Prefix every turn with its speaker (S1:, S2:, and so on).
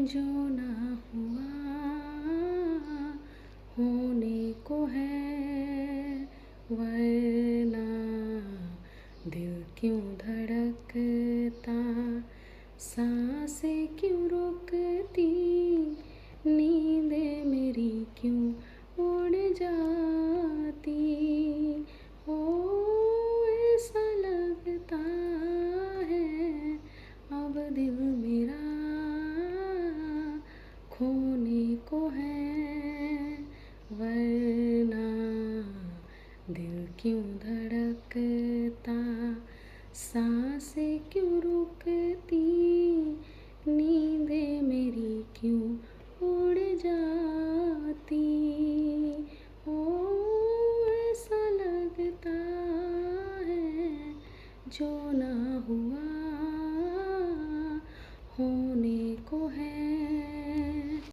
S1: जो ना हुआ होने को है, वरना दिल क्यों धड़कता, सांसें क्यों रुकती, नींदें मेरी क्यों उड़ जाती। ओ ऐसा लगता है अब दिल मेरा खोने को है, वरना दिल क्यों धड़कता, सांसें क्यों रुकती, नींदें मेरी क्यों उड़ जाती। ओ ऐसा लगता है जो ना हुआ